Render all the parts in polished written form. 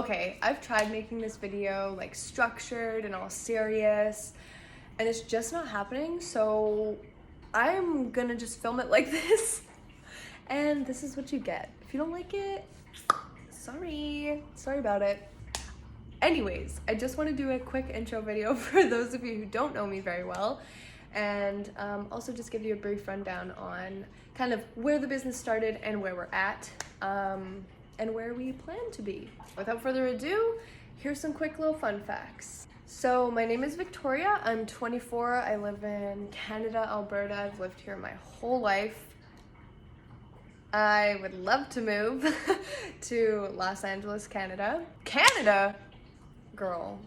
Okay, I've tried making this video like structured and all serious, and it's just not happening, so I'm gonna just film it like this, and this is what you get. If you don't like it, sorry about it. Anyways, I just want to do a quick intro video for those of you who don't know me very well, and also just give you a brief rundown on kind of where the business started and where we're at, and where we plan to be. Without further ado, here's some quick little fun facts. So my name is Victoria, I'm 24, I live in Canada, Alberta. I've lived here my whole life. I would love to move to Los Angeles, Canada. Canada? Girl.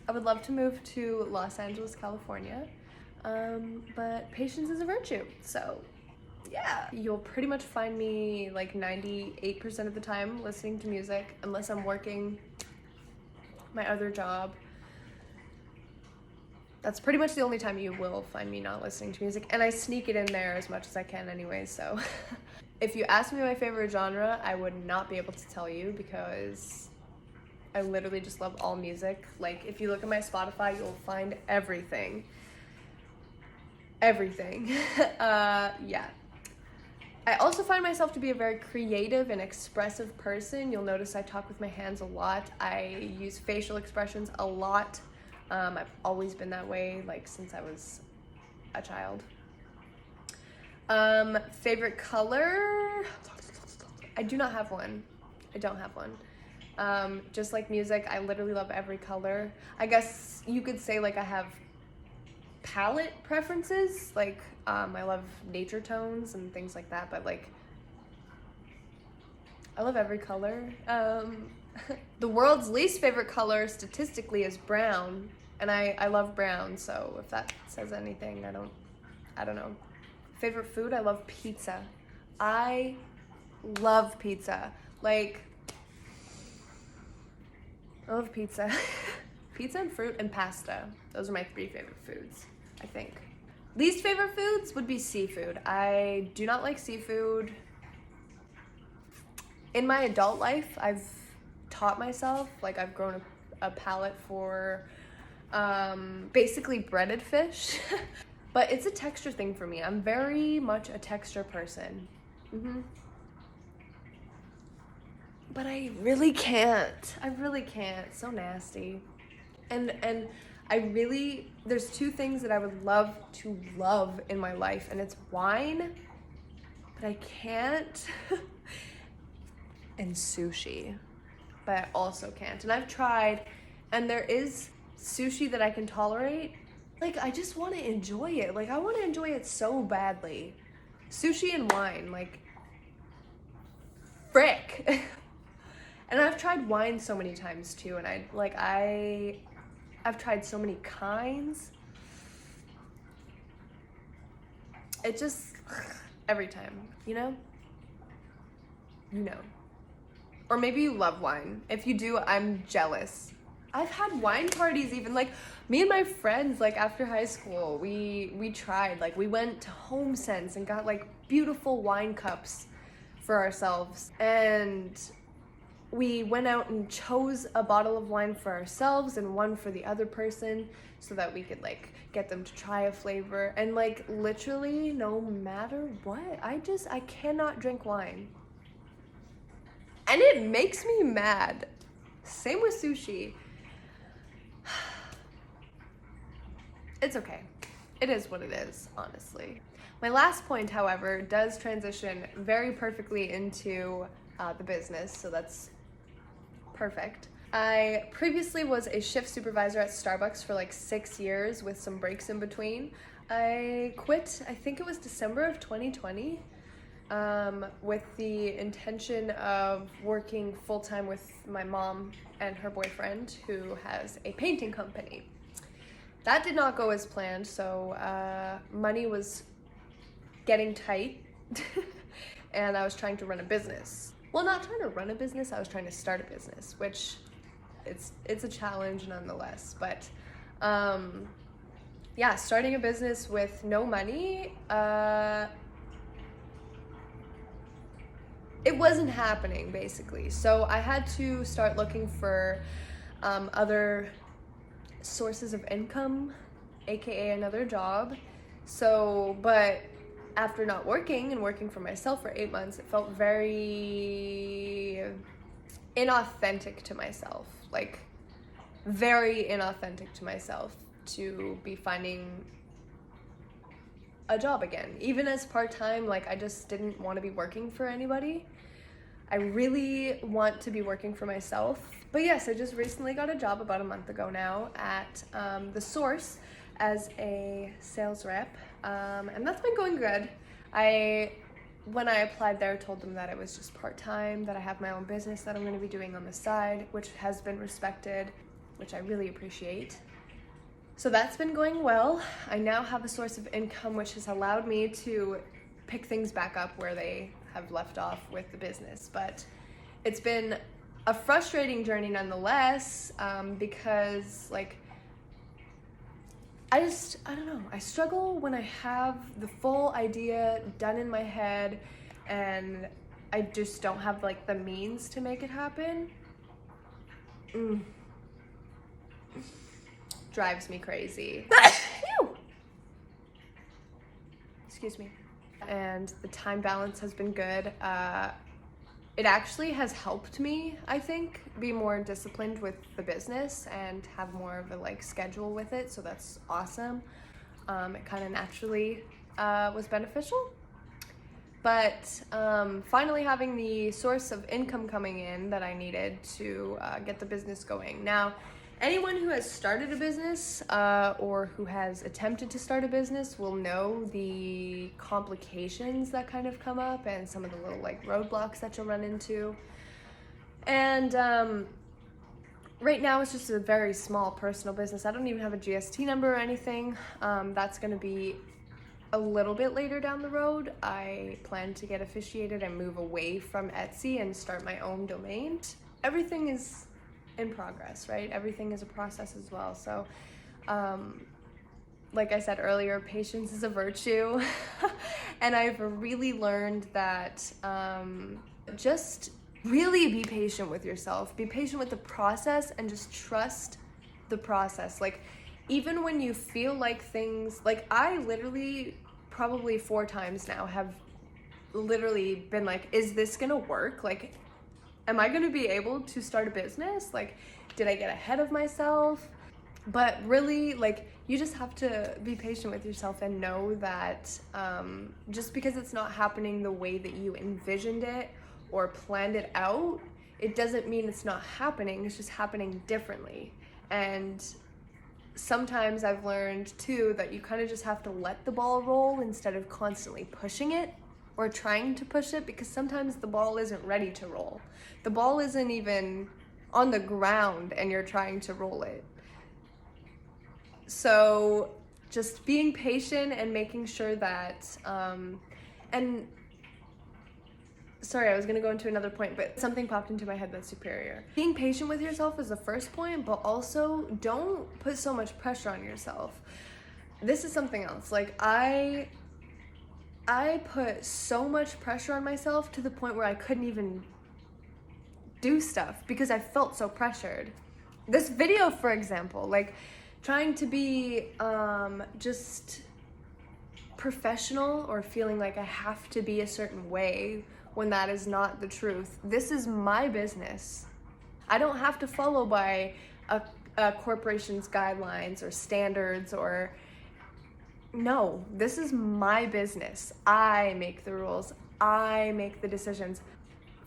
I would love to move to Los Angeles, California, but patience is a virtue, so yeah. You'll pretty much find me like 98% of the time listening to music, unless I'm working my other job. That's pretty much the only time you will find me not listening to music, and I sneak it in there as much as I can anyway, so. If you ask me my favorite genre, I would not be able to tell you because I literally just love all music. Like, if you look at my Spotify, you'll find everything. Everything. Yeah. I also find myself to be a very creative and expressive person. You'll notice I talk with my hands a lot. I use facial expressions a lot. I've always been that way, like, since I was a child. Favorite color? I do not have one. I don't have one. Just like music, I literally love every color. I guess you could say like I have palette preferences, like I love nature tones and things like that, but like I love every color. The world's least favorite color statistically is brown, and I love brown, so if that says anything, I don't know. Favorite food? I love pizza. I love pizza. Like, I love pizza. Pizza and fruit and pasta. Those are my 3 favorite foods, I think. Least favorite foods would be seafood. I do not like seafood. In my adult life, I've taught myself, like I've grown a palate for basically breaded fish. But it's a texture thing for me. I'm very much a texture person. But I really can't. It's so nasty. And there's 2 things that I would love to love in my life, and it's wine, but I can't, and sushi, but I also can't. And I've tried, and there is sushi that I can tolerate. Like, I just want to enjoy it. Like, I want to enjoy it so badly. Sushi and wine, like, frick. And I've tried wine so many times too, and I've tried so many kinds. It just, every time, you know? You know. Or maybe you love wine. If you do, I'm jealous. I've had wine parties even, like, me and my friends, like, after high school, we tried, like, we went to HomeSense and got, like, beautiful wine cups for ourselves, and we went out and chose a bottle of wine for ourselves and one for the other person so that we could, like, get them to try a flavor, and, like, literally, no matter what, I cannot drink wine. And it makes me mad. Same with sushi. It's okay. It is what it is, honestly. My last point, however, does transition very perfectly into the business, so that's perfect. I previously was a shift supervisor at Starbucks for like 6 years with some breaks in between. I quit, I think it was December of 2020, with the intention of working full-time with my mom and her boyfriend, who has a painting company. That did not go as planned, so money was getting tight, and I was trying to run a business. Well, not trying to run a business, I was trying to start a business, which it's a challenge nonetheless. But yeah, starting a business with no money, it wasn't happening basically. So I had to start looking for other sources of income, aka another job. So, but after not working and working for myself for 8 months, it felt very inauthentic to myself, like very inauthentic to myself to be finding a job again, even as part-time. Like, I just didn't want to be working for anybody. I really want to be working for myself. But yes, I just recently got a job about a month ago now at The Source as a sales rep, and that's been going good. When I applied there, told them that it was just part-time, that I have my own business that I'm going to be doing on the side, which has been respected, which I really appreciate. So that's been going well. I now have a source of income which has allowed me to pick things back up where they have left off with the business. But it's been a frustrating journey nonetheless, because like, I don't know, I struggle when I have the full idea done in my head and I just don't have like the means to make it happen. Drives me crazy. Excuse me. And the time balance has been good. It actually has helped me, I think, be more disciplined with the business and have more of a like schedule with it. So that's awesome. It kind of naturally was beneficial. But finally having the source of income coming in that I needed to get the business going. Now, anyone who has started a business or who has attempted to start a business will know the complications that kind of come up and some of the little like roadblocks that you'll run into. And right now it's just a very small personal business. I don't even have a GST number or anything. That's going to be a little bit later down the road. I plan to get officiated and move away from Etsy and start my own domain. Everything is in progress, right? Everything is a process as well. So, like I said earlier, patience is a virtue. And I've really learned that just really be patient with yourself. Be patient with the process and just trust the process. Like, even when you feel like things, like I literally probably 4 times now have literally been like, is this gonna work? Like, am I gonna be able to start a business? Like, did I get ahead of myself? But really, like, you just have to be patient with yourself and know that just because it's not happening the way that you envisioned it or planned it out, it doesn't mean it's not happening. It's just happening differently. And sometimes I've learned too that you kind of just have to let the ball roll instead of constantly pushing it or trying to push it, because sometimes the ball isn't ready to roll. The ball isn't even on the ground and you're trying to roll it. So just being patient and making sure that, and sorry, I was gonna go into another point, but something popped into my head that's superior. Being patient with yourself is the first point, but also don't put so much pressure on yourself. This is something else. Like, I put so much pressure on myself to the point where I couldn't even do stuff because I felt so pressured. This video, for example, like trying to be just professional or feeling like I have to be a certain way when that is not the truth. This is my business. I don't have to follow by a corporation's guidelines or standards or, no, this is my business. I make the rules. I make the decisions.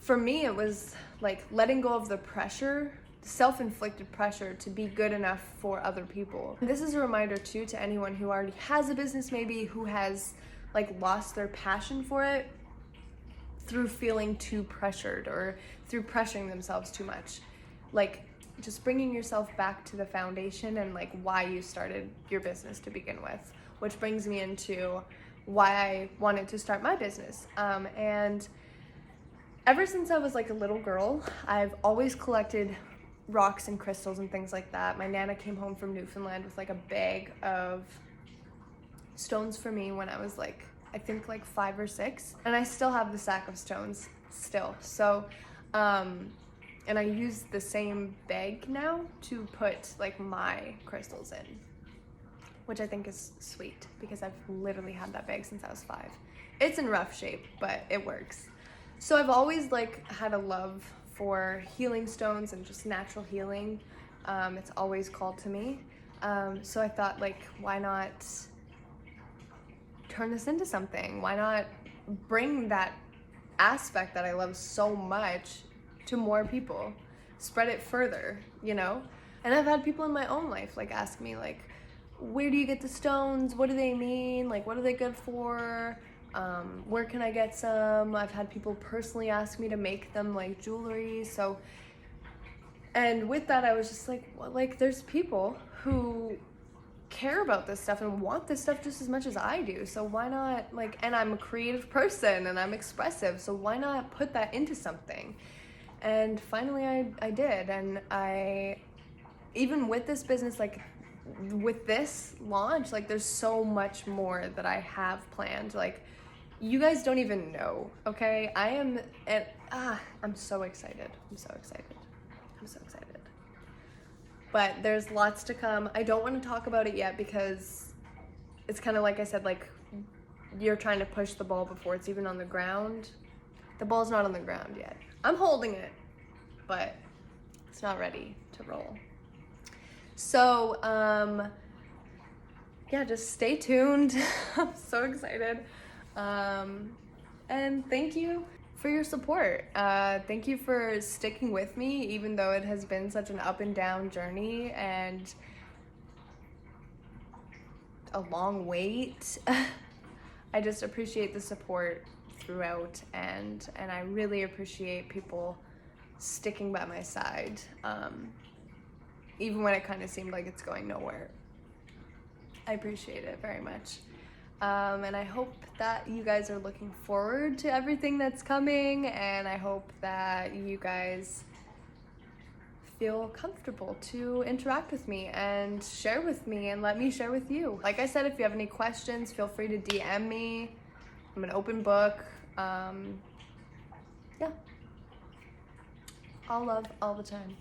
For me, it was like letting go of the pressure, self-inflicted pressure to be good enough for other people. This is a reminder too to anyone who already has a business, maybe who has like lost their passion for it through feeling too pressured or through pressuring themselves too much. Like, just bringing yourself back to the foundation and like why you started your business to begin with, which brings me into why I wanted to start my business. And ever since I was like a little girl, I've always collected rocks and crystals and things like that. My Nana came home from Newfoundland with like a bag of stones for me when I was like, I think like 5 or 6, and I still have the sack of stones still. So, and I use the same bag now to put like my crystals in, which I think is sweet because I've literally had that bag since I was 5. It's in rough shape, but it works. So I've always like had a love for healing stones and just natural healing. It's always called to me. So I thought, like, why not turn this into something? Why not bring that aspect that I love so much to more people, spread it further, you know? And I've had people in my own life like ask me, like, where do you get the stones? What do they mean? Like, what are they good for? Where can I get some? I've had people personally ask me to make them like jewelry. So, and with that, I was just like, well, like, there's people who care about this stuff and want this stuff just as much as I do. So why not, like, and I'm a creative person and I'm expressive, so why not put that into something? And finally I did. And I, even with this business, like with this launch, like there's so much more that I have planned. Like, you guys don't even know, okay? I am at, I'm so excited. I'm so excited. I'm so excited. But there's lots to come. I don't want to talk about it yet because it's kind of like I said, like, you're trying to push the ball before it's even on the ground. The ball's not on the ground yet. I'm holding it, but it's not ready to roll. So, yeah, just stay tuned. I'm so excited. And thank you for your support. Thank you for sticking with me, even though it has been such an up and down journey and a long wait. I just appreciate the support throughout, and I really appreciate people sticking by my side, even when it kind of seemed like it's going nowhere. I appreciate it very much. And I hope that you guys are looking forward to everything that's coming, and I hope that you guys feel comfortable to interact with me and share with me and let me share with you. Like I said, if you have any questions, feel free to DM me. I'm an open book. Yeah. All love, all the time.